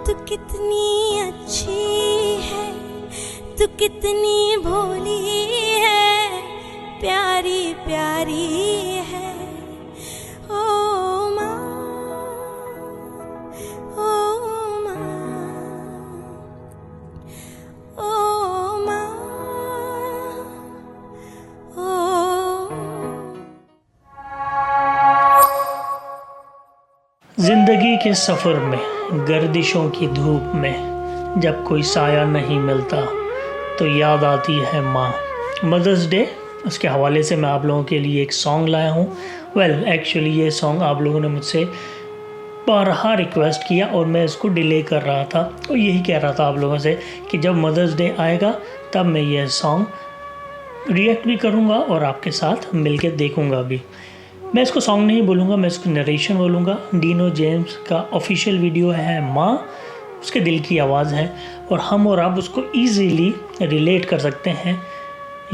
तू कितनी अच्छी है, तू कितनी भोली है, प्यारी प्यारी है। ओ माँ, ओ माँ, ओ माँ, ओ। जिंदगी के सफ़र में, गर्दिशों की धूप में, जब कोई साया नहीं मिलता तो याद आती है माँ। मदर्स डे, उसके हवाले से मैं आप लोगों के लिए एक सॉन्ग लाया हूँ। एक्चुअली ये सॉन्ग आप लोगों ने मुझसे बारहा रिक्वेस्ट किया और मैं इसको डिले कर रहा था और यही कह रहा था आप लोगों से कि जब मदर्स डे आएगा तब मैं ये सॉन्ग रिएक्ट भी करूँगा और आपके साथ मिलके देखूँगा भी। मैं इसको सॉन्ग नहीं बोलूँगा, मैं इसको नरेशन बोलूँगा। डीनो जेम्स का ऑफिशियल वीडियो है माँ, उसके दिल की आवाज़ है और हम और आप उसको ईजीली रिलेट कर सकते हैं।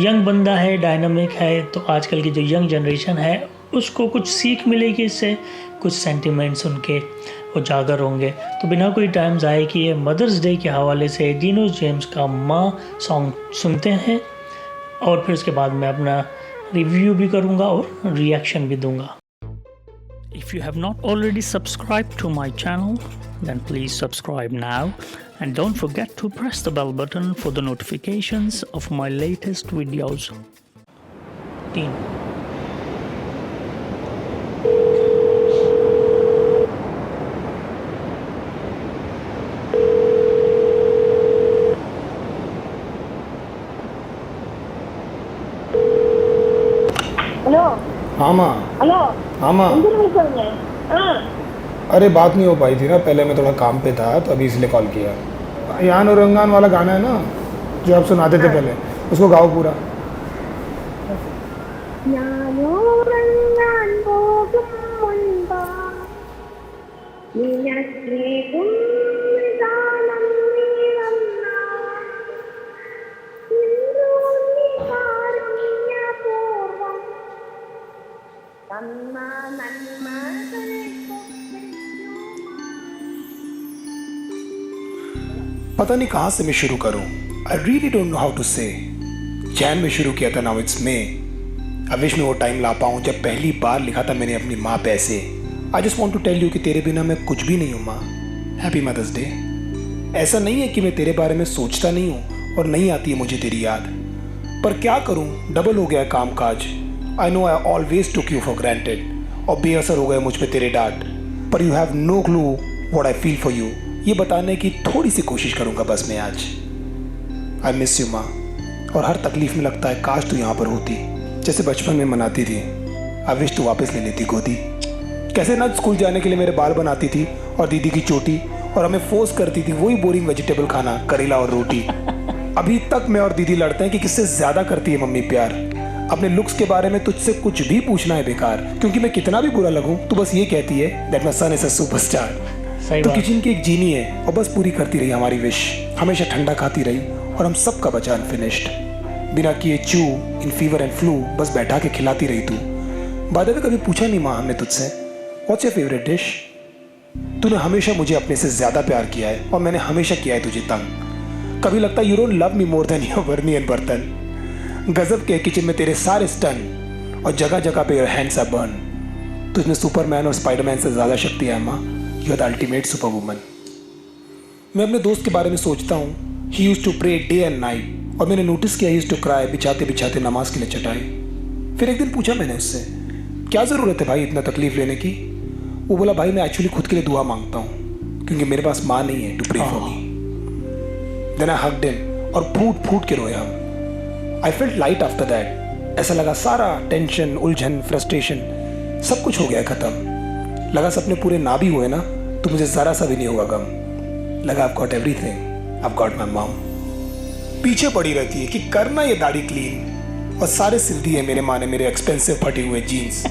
यंग बंदा है, डायनामिक है, तो आजकल की जो यंग जनरेशन है उसको कुछ सीख मिलेगी इससे, कुछ सेंटिमेंट्स उनके उजागर होंगे। तो बिना कोई टाइम ज़ाये किए मदर्स डे के हवाले से डीनो जेम्स का माँ सॉन्ग सुनते हैं और फिर उसके बाद मैं अपना रिव्यू भी करूँगा और रिएक्शन भी दूँगा। If you have not already subscribed to my channel, then please subscribe now and don't forget to press the bell button for the notifications of my latest videos. 3 hello. हाँ माँ। Hello. हाँ माँ। अरे बात नहीं हो पाई थी ना, पहले मैं थोड़ा काम पे था तो अभी इसलिए कॉल किया। यान और रंगान वाला गाना है ना जो आप सुनाते थे पहले, उसको गाओ पूरा। पता नहीं कहाँ से मैं शुरू करूँ। I really don't know how to say. Jan में शुरू किया था, now it's May. I wish मैं वो टाइम ला पाऊँ जब पहली बार लिखा था मैंने अपनी माँ पे ऐसे। I just want to tell you कि तेरे बिना मैं कुछ भी नहीं हूँ माँ। Happy mother's day. ऐसा नहीं है कि मैं तेरे बारे में सोचता नहीं हूँ और नहीं आती है मुझे तेरी याद, पर क्या करूँ, डबल हो गया काम काज। I know I always took you for granted और बेअसर हो गए मुझ पे तेरे डांट, पर you have no clue what I feel for you. ये बताने की थोड़ी सी कोशिश करूंगा बस मैं आज। आई मिस यू माँ, और हर तकलीफ में लगता है काश तू यहाँ पर होती, जैसे बचपन में मनाती थी। आई विश तू वापस ले लेती गोदी। कैसे ना स्कूल जाने के लिए मेरे बाल बनाती थी और दीदी की चोटी, और हमें फोर्स करती थी वही बोरिंग वेजिटेबल खाना, करेला और रोटी। अभी तक मैं और दीदी लड़ते हैं कि किससे ज़्यादा करती है मम्मी प्यार। अपने लुक्स के बारे में तुझसे कुछ भी पूछना है बेकार, क्योंकि मैं कितना भी बुरा लगूं तो बस ये कहती है that my son is a superstar. तो किचन की एक जीनी है और बस पूरी करती रही हमारी विश। हमेशा ठंडा खाती रही और हम सबका बचा अनफिनिश्ड। बिना किए चू इन फीवर एंड फ्लू बस बैठा के खिलाती रही तू। बाद में कभी पूछा नहीं माँ हमने तुझसे व्हाट्स योर फेवरेट डिश। तूने हमेशा मुझे अपने से ज़्यादा प्यार किया है और मैंने हमेशा किया है तुझे तंग। कभी लगता है you don't love me more than your बर्नी एंड बर्तन। गजब के किचन में तेरे सारे स्टन और जगह जगह पे योर हैंड्स आर बर्न। तुझमें सुपरमैन और स्पाइडरमैन से ज़्यादा शक्ति है माँ। You are the ultimate super woman. मैं अपने दोस्त के बारे में सोचता हूँ। He used to pray day and night, और मैंने नोटिस किया ही यूज्ड टू क्राई बिछाते बिछाते नमाज के लिए चटाई। फिर एक दिन पूछा मैंने उससे क्या ज़रूरत है भाई इतना तकलीफ़ लेने की। वो बोला भाई मैं एक्चुअली खुद के लिए दुआ मांगता हूँ क्योंकि मेरे पास माँ नहीं है to pray for me. Then I hugged him और फूट फूट के रोया हम। I felt light after that. ऐसा लगा सारा टेंशन, उलझन, फ्रस्ट्रेशन सब कुछ हो गया ख़त्म। लगा सपने पूरे ना भी हुए ना तो मुझे ज़रा सा भी नहीं होगा गम। लगा I've got everything, I've got my mom। पीछे पड़ी रहती है कि करना ये दाढ़ी क्लीन, और सारे सिल दिए मेरे माँ ने मेरे एक्सपेंसिव फटे हुए जीन्स।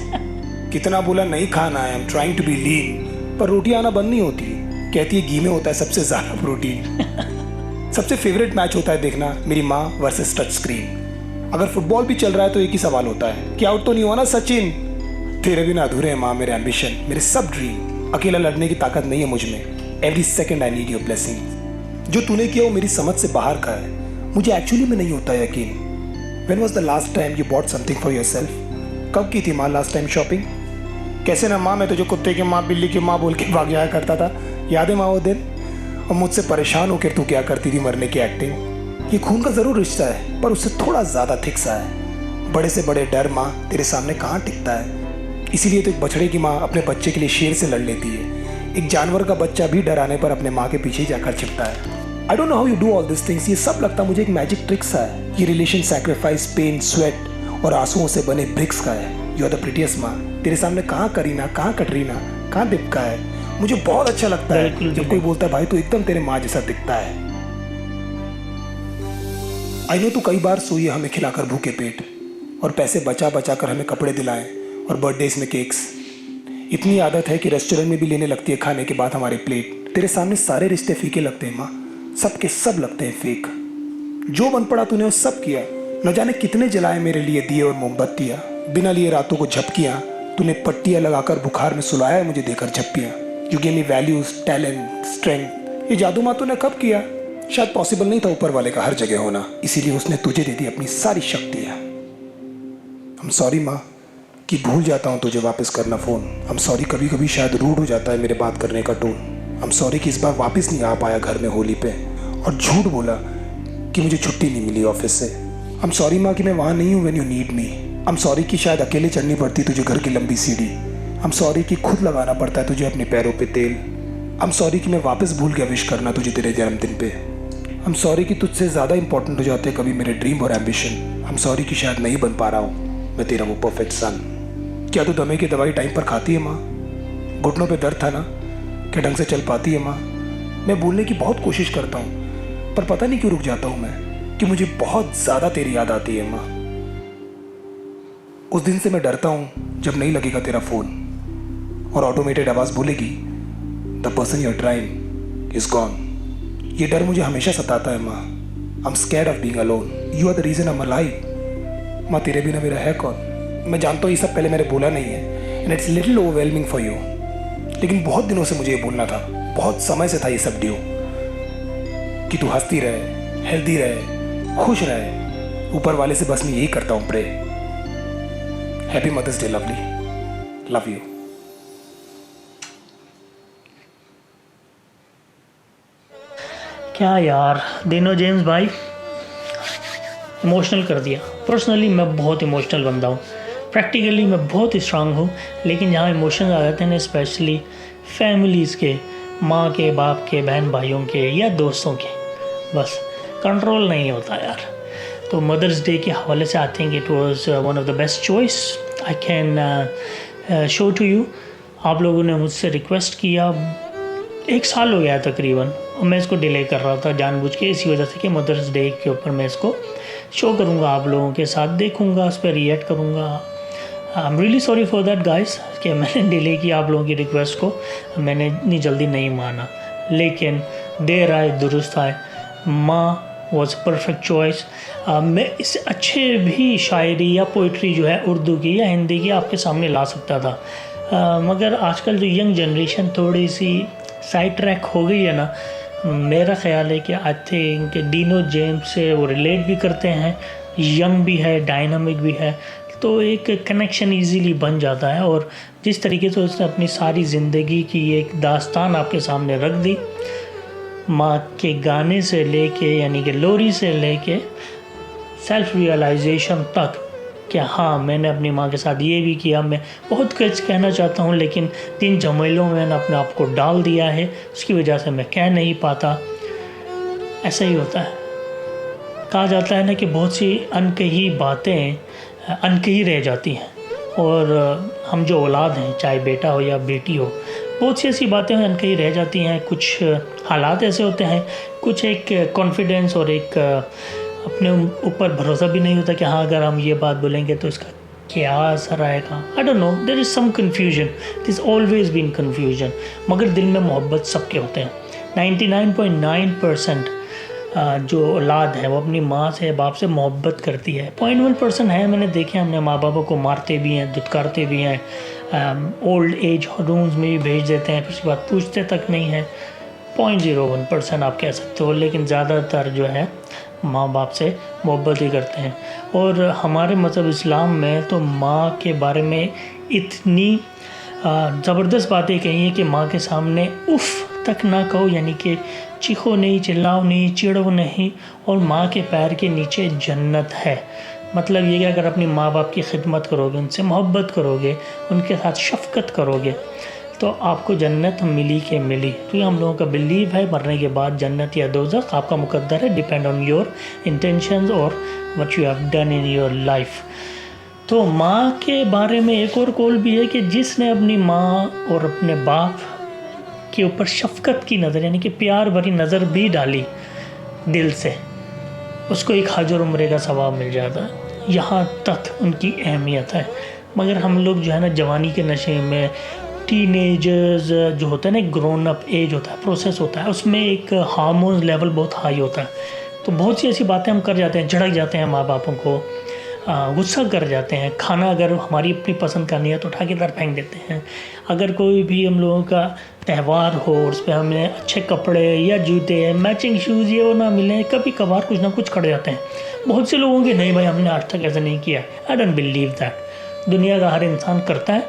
कितना बोला नहीं खाना है, I am trying to be lean, पर रोटी आना बंद नहीं होती। कहती है घी में होता है सबसे ज़्यादा प्रोटीन। सबसे फेवरेट मैच होता है देखना मेरी माँ वर्सेस टच स्क्रीन। अगर फुटबॉल भी चल रहा है तो एक ही सवाल होता है कि आउट तो नहीं हुआ ना सचिन। तेरे बिना अधूरे हैं माँ मेरे एम्बिशन, मेरे सब ड्रीम। अकेला लड़ने की ताकत नहीं है मुझ में। Every second I need your blessing. जो तूने किया वो मेरी समझ से बाहर का है, मुझे एक्चुअली में नहीं होता यकीन। When was the last time you bought something for yourself? कब की थी माँ लास्ट टाइम शॉपिंग? कैसे ना माँ, मैं तुझे कुत्ते की माँ बिल्ली की माँ बोल के भाग जाया करता था, याद है माँ वो दिन? और मुझसे परेशान होकर तू क्या करती थी मरने की एक्टिंग। ये खून का ज़रूर रिश्ता है पर उससे थोड़ा ज़्यादा थिक सा है। बड़े से बड़े डर माँ तेरे सामने कहाँ टिकता है। इसीलिए तो एक बछड़े की माँ अपने बच्चे के लिए शेर से लड़ लेती है। एक जानवर का बच्चा भी डर आने पर अपने माँ के पीछे जाकर छिपता है। आई don't know how you do all this things. ये सब लगता मुझे एक मैजिक ट्रिक सा है। ये रिलेशन सैक्रिफाइस, पेन, स्वेट और आंसुओं से बने ब्रिक्स का है। यू आर द प्रिटीएस्ट माँ। तेरे सामने कहाँ करीना, कहाँ कटरीना, कहाँ दीपिका है। मुझे बहुत अच्छा लगता है जब कोई बोलता है भाई तू एकदम तेरे माँ जैसा दिखता है। आई नो तू कई बार सोई है हमें खिलाकर भूखे पेट, और पैसे बचा बचा कर हमें कपड़े दिलाएं और बर्थडेज में केक्स। इतनी आदत है कि रेस्टोरेंट में भी लेने लगती है खाने के बाद हमारे प्लेट। तेरे सामने सारे रिश्ते फीके लगते हैं माँ, सब के सब लगते हैं फेक। जो बन पड़ा तूने वो सब किया। न जाने कितने जलाए मेरे लिए दिए और मोमबत्तियाँ, बिना लिए रातों को झपकियाँ। तूने पट्टियाँ लगाकर बुखार में सुलाया है मुझे देकर झप्पियाँ। You gave me values, talent, strength. ये जादू माँ तूने कब किया? शायद पॉसिबल नहीं था ऊपर वाले का हर जगह होना, इसीलिए उसने तुझे दे दी अपनी सारी शक्तियाँ। I'm सॉरी माँ कि भूल जाता हूँ तुझे वापस करना फ़ोन। I'm सॉरी कभी कभी शायद रूड हो जाता है मेरे बात करने का टोन। I'm सॉरी कि इस बार वापस नहीं आ पाया घर में होली पे, और झूठ बोला कि मुझे छुट्टी नहीं मिली ऑफिस से। I'm सॉरी माँ कि मैं वहाँ नहीं हूँ when you need me. I'm sorry कि शायद अकेले चढ़नी पड़ती तुझे घर की लंबी सीढ़ी। I'm सॉरी कि खुद लगाना पड़ता है तुझे अपने पैरों पे तेल। I'm सॉरी कि मैं वापस भूल गया विश करना तुझे तेरे जन्मदिन पे। I'm सॉरी कि तुझसे ज़्यादा इंपॉर्टेंट हो जाते हैं कभी मेरे ड्रीम और एम्बिशन। I'm सॉरी कि शायद नहीं बन पा रहा हूँ मैं तेरा वो परफेक्ट सन। क्या तू दमे की दवाई टाइम पर खाती है माँ? घुटनों पे दर्द था ना, क्या ढंग से चल पाती है माँ? मैं बोलने की बहुत कोशिश करता हूँ पर पता नहीं क्यों रुक जाता हूँ मैं, कि मुझे बहुत ज़्यादा तेरी याद आती है माँ। उस दिन से मैं डरता हूँ जब नहीं लगेगा तेरा फ़ोन और ऑटोमेटेड आवाज़ बोलेगी the person you are trying is gone. ये डर मुझे हमेशा सताता है माँ। I am scared of being alone. You are the reason I am alive. माँ तेरे बिना मेरा है कौन? मैं जानता हूँ ये सब पहले मैंने बोला नहीं है and it's little overwhelming for you, लेकिन बहुत दिनों से मुझे ये बोलना था, बहुत समय से था ये सब ड्यू, कि तू हंसती रहे, हेल्दी रहे, खुश रहे। ऊपर वाले से बस मैं यही करता हूँ pray. Happy mother's day lovely, love you. क्या यार दिनो जेम्स भाई, इमोशनल कर दिया। पर्सनली मैं बहुत इमोशनल बंदा हूँ, प्रैक्टिकली मैं बहुत स्ट्रांग हूँ, लेकिन जहाँ इमोशंस आ जाते हैं ना, स्पेशली फैमिलीज़ के, माँ के, बाप के, बहन भाइयों के या दोस्तों के, बस कंट्रोल नहीं होता यार। तो मदर्स डे के हवाले से I think it was one of the best choice I can show to you. आप लोगों ने मुझसे रिक्वेस्ट किया, 1 साल हो गया तकरीबन, और मैं इसको डिले कर रहा था जानबूझ के, इसी वजह से कि मदर्स डे के ऊपर मैं इसको शो करूँगा, आप लोगों के साथ देखूँगा, उस पर रिएक्ट करूँगा। I am really sorry for that guys कि मैंने डिले किया आप लोगों की रिक्वेस्ट को, मैंने इतनी जल्दी नहीं माना, लेकिन देर आए दुरुस्त आए। माँ वॉज परफेक्ट चॉइस। मैं इससे अच्छे भी शायरी या पोइट्री जो है उर्दू की या हिंदी की आपके सामने ला सकता था, मगर आजकल जो यंग जनरेशन थोड़ी सी साइड ट्रैक हो गई है ना, मेरा ख्याल है कि आई थिंक डिनो जेम्स से वो रिलेट भी करते हैं, यंग भी है, डायनामिक भी है, तो एक कनेक्शन इजीली बन जाता है। और जिस तरीके से उसने अपनी सारी ज़िंदगी की एक दास्तान आपके सामने रख दी, माँ के गाने से लेके, यानी कि लोरी से लेके सेल्फ रियलाइजेशन तक कि हाँ मैंने अपनी माँ के साथ ये भी किया। मैं बहुत कुछ कहना चाहता हूँ, लेकिन जिन झमेलों में मैंने अपने आप को डाल दिया है उसकी वजह से मैं कह नहीं पाता। ऐसा ही होता है, कहा जाता है ना कि बहुत सी अनकही बातें अनकही रह जाती हैं, और हम जो औलाद हैं, चाहे बेटा हो या बेटी हो, बहुत सी ऐसी बातें अनकही रह जाती हैं। कुछ हालात ऐसे होते हैं, कुछ एक कॉन्फिडेंस और एक अपने ऊपर भरोसा भी नहीं होता कि हाँ अगर हम ये बात बोलेंगे तो इसका क्या असर आएगा। I don't know, there is some confusion, this is always been confusion, मगर दिल में मोहब्बत सबके होते हैं। 99.9% जो औलाद है वो अपनी माँ से, बाप से मोहब्बत करती है। 0.1% है, मैंने देखे अपने माँ बापों को मारते भी हैं, धुतकारते भी हैं, ओल्ड एज होम्स में भी भेज देते हैं, फिर उसके बाद पूछते तक नहीं हैं। 0.01% आप कह सकते हो, लेकिन ज़्यादातर जो है माँ बाप से मोहब्बत ही करते हैं। और हमारे मज़हब इस्लाम में तो माँ के बारे में इतनी ज़बरदस्त बातें कही हैं कि माँ के सामने उफ़ तक ना कहो, यानी कि चीखो नहीं, चिल्लाओ नहीं, चिढ़ो नहीं, और माँ के पैर के नीचे जन्नत है। मतलब ये कि अगर अपनी माँ बाप की खिदमत करोगे, उनसे मोहब्बत करोगे, उनके साथ शफ़क़त करोगे, तो आपको जन्नत मिली के मिली। तो ये हम लोगों का बिलीव है, मरने के बाद जन्नत या दोज़ख आपका मुकद्दर है, डिपेंड ऑन योर इंटेंशंस और what you have done in your life. तो माँ के बारे में एक और कौल भी है कि जिसने अपनी माँ और अपने बाप के ऊपर शफ़क़त की नज़र, यानी कि प्यार भरी नज़र भी डाली दिल से, उसको एक हज और उम्रे का सवाब मिल जाता है। यहाँ तक उनकी अहमियत है। मगर हम लोग जो है ना, जवानी के नशे में, टीनेजर्स जो होता है ना, एक ग्रोन अप एज होता है, प्रोसेस होता है, उसमें एक हार्मोन लेवल बहुत हाई होता है। तो बहुत सी ऐसी बातें हम कर जाते हैं, झड़क जाते हैं माँ बापों को, गुस्सा कर जाते हैं। खाना अगर हमारी अपनी पसंद का नहीं है तो उठा के इधर फेंक देते हैं। अगर कोई भी हम लोगों का त्यौहार हो और उस पर हमें अच्छे कपड़े या जूते, मैचिंग शूज़ ये वो ना मिले, कभी कभार कुछ ना कुछ कर जाते हैं। बहुत से लोगों के नहीं भाई, हमने आज तक ऐसा नहीं किया। I don't believe that. दुनिया का हर इंसान करता है।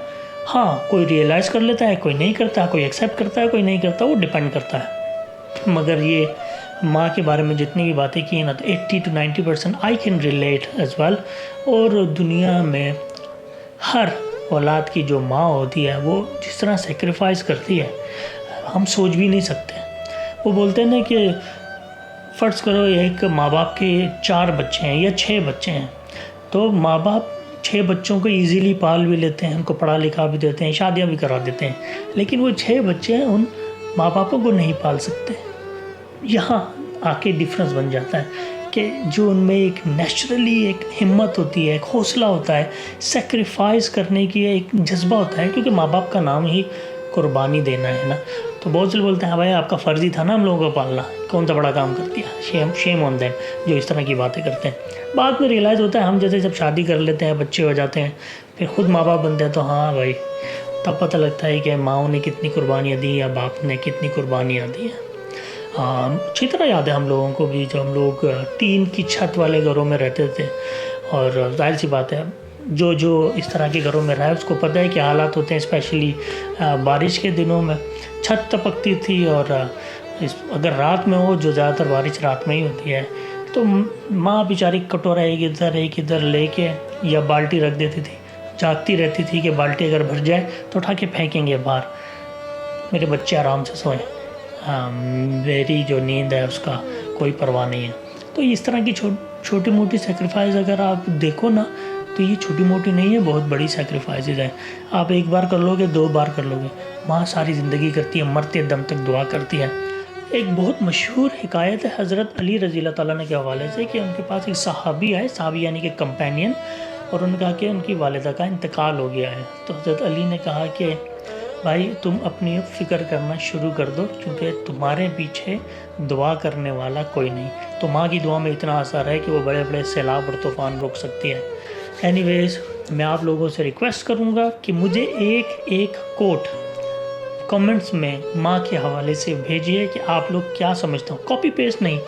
हाँ, कोई रियलाइज़ कर लेता है, कोई नहीं करता, कोई एक्सेप्ट करता है, कोई नहीं करता, वो डिपेंड करता है। मगर ये माँ के बारे में जितनी भी बातें की ना, तो 80 to 90% I can relate as well. और दुनिया में हर औलाद की जो माँ होती है, वो जिस तरह सेक्रीफाइस करती है, हम सोच भी नहीं सकते। वो बोलते हैं ना कि फ़र्ज़ करो एक माँ बाप के 4 बच्चे हैं या 6 बच्चे हैं, तो माँ बाप 6 बच्चों को इजीली पाल भी लेते हैं, उनको पढ़ा लिखा भी देते हैं, शादियाँ भी करा देते हैं, लेकिन वो 6 बच्चे हैं उन माँ बापों को नहीं पाल सकते। यहाँ आके डिफरेंस बन जाता है कि जो उनमें एक नेचुरली एक हिम्मत होती है, एक हौसला होता है, सेक्रीफाइस करने की एक जज्बा होता है, क्योंकि माँ बाप का नाम ही कुर्बानी देना है ना। तो बहुत से बोलते हैं भाई आपका फ़र्ज़ ही था ना हम लोगों को पालना, कौन सा बड़ा काम कर दिया। शेम ऑन देम जो इस तरह की बातें करते हैं। बाद में रियलाइज़ होता है, हम जैसे जब शादी कर लेते हैं, बच्चे हो जाते हैं, फिर खुद माँ बाप बनते हैं, तो हाँ भाई तब पता लगता है कि माँओं ने कितनी कुर्बानियाँ दी या बाप ने कितनी कुर्बानियाँ दी हैं। अच्छी तरह याद है हम लोगों को भी, जब हम लोग टीन की छत वाले घरों में रहते थे। और जाहिर सी बात है, जो इस तरह के घरों में रहा है उसको पता है कि हालात होते हैं, स्पेशली बारिश के दिनों में छत टपकती थी। और अगर रात में हो, जो ज़्यादातर बारिश रात में ही होती है, तो माँ बेचारी कटोरा एक इधर लेके या बाल्टी रख देती थी, जागती रहती थी कि बाल्टी अगर भर जाए तो उठा के फेंकेंगे बाहर, मेरे बच्चे आराम से सोएं। मेरी जो नींद है उसका कोई परवाह नहीं है। तो इस तरह की छोटी मोटी सेक्रीफाइस अगर आप देखो ना, तो ये छोटी मोटी नहीं है, बहुत बड़ी सेक्रीफाइसेस हैं। आप एक बार कर लोगे, 2 बार कर लोगे, माँ सारी ज़िंदगी करती है, मरते दम तक दुआ करती है। एक बहुत मशहूर हिकायत है हज़रत अली रज़ी अल्लाह ताला के हवाले से कि उनके पास एक सहाबी आए, सहाबी यानी कि कंपेनियन, और उन्होंने कहा कि उनकी वालिदा का इंतकाल हो गया है। तो हज़रत अली ने कहा कि भाई तुम अपनी फ़िक्र करना शुरू कर दो, क्योंकि तुम्हारे पीछे दुआ करने वाला कोई नहीं। तो माँ की दुआ में इतना असर है कि वो बड़े बड़े सैलाब और तूफ़ान रोक सकती है। एनीवेज़, मैं आप लोगों से रिक्वेस्ट करूँगा कि मुझे एक कोट कमेंट्स में माँ के हवाले से भेजिए कि आप लोग क्या समझते हो। कॉपी पेस्ट नहीं,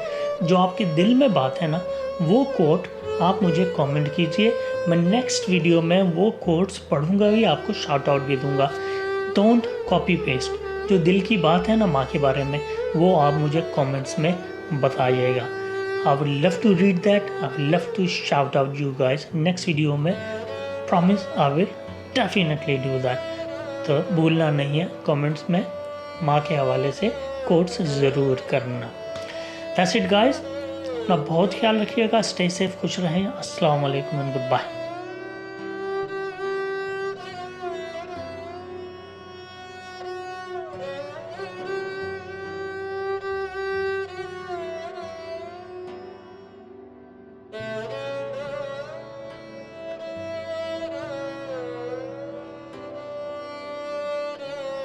जो आपके दिल में बात है ना, वो कोट आप मुझे कमेंट कीजिए। मैं नेक्स्ट वीडियो में वो कोट्स पढ़ूँगा भी, आपको शाउट आउट भी दूँगा। Don't copy paste. जो दिल की बात है ना माँ के बारे में, वो आप मुझे कमेंट्स में बताइएगा। I would love to read that, I would love to shout out you guys next video में। Promise I will definitely do that. तो भूलना नहीं है कमेंट्स में माँ के हवाले से कोट्स ज़रूर करना। दैट्स इट गाइस, अपना बहुत ख्याल रखिएगा, स्टे सेफ, खुश रहें। अस्सलाम वालेकुम एंड गुड बाय।